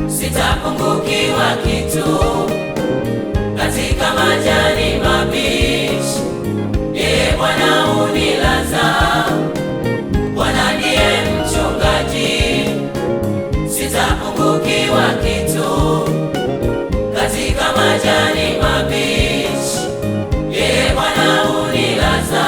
Sitapungukiwa kitu katika majani mabichi. Yeye Bwana unilaza. Bwana ndiye mchungaji, sitapungukiwa kitu katika majani mabichi. Yeye Bwana unilaza.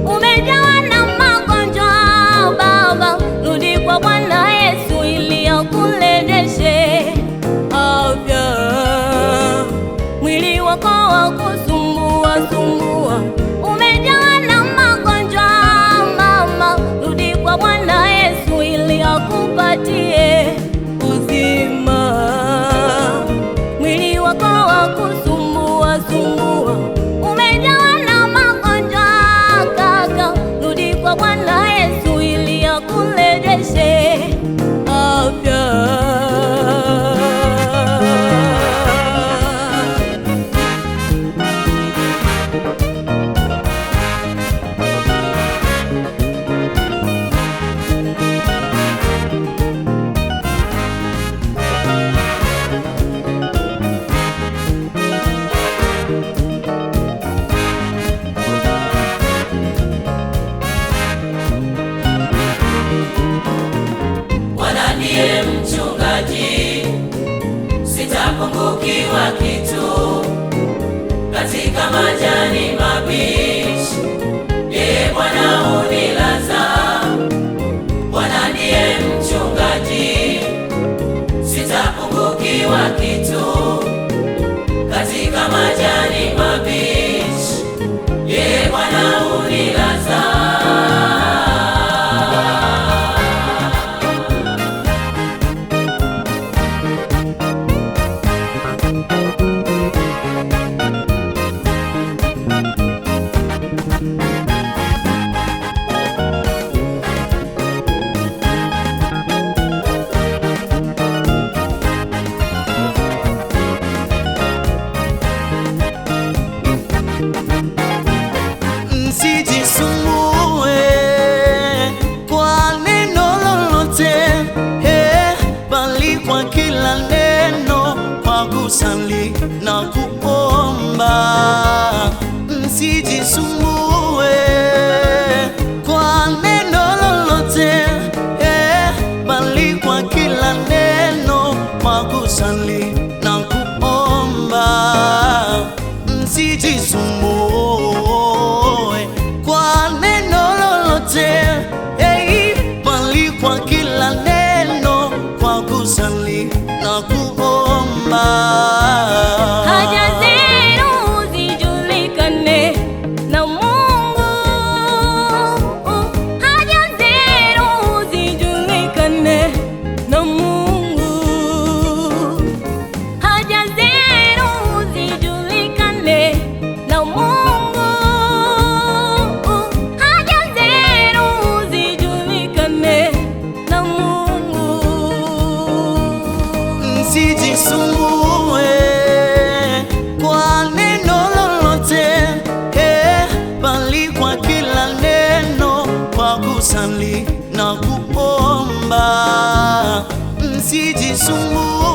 Umejawa na magonjwa baba, rudi kwa Bwana Yesu ili akurejeshe afya. Mwili wako wakusumbua sumbua, umejawa na magonjwa mama, rudi kwa Bwana Yesu ili akupatie uzima. Mwili wako wakusumbua sumbua, Bwana Yesu ili akurejeshe afya. Mchungaji, sitapungukiwa kitu katika majani mabichi. Yeye Bwana unilaza. Bwana ndiye mchungaji, sitapungukiwa kitu katika majani mabichi. Yeye Bwana unilaza. Msijisumbue kwa neno lolote, bali kwa kila neno kwa kusali na kuomba. Msijisumbue kwa neno lolote, bali kwa kila neno kwa kusali na kuomba. Msijisumbue kwa neno lolote, bali kwa kila neno kwa kusali na kuomba. Haja zenu zijulikane na Mungu. Haja zenu zijulikane na Mungu. msijisumbue kwa neno lolote, bali kwa kila neno kwa kusali na kuomba. Msijisumbue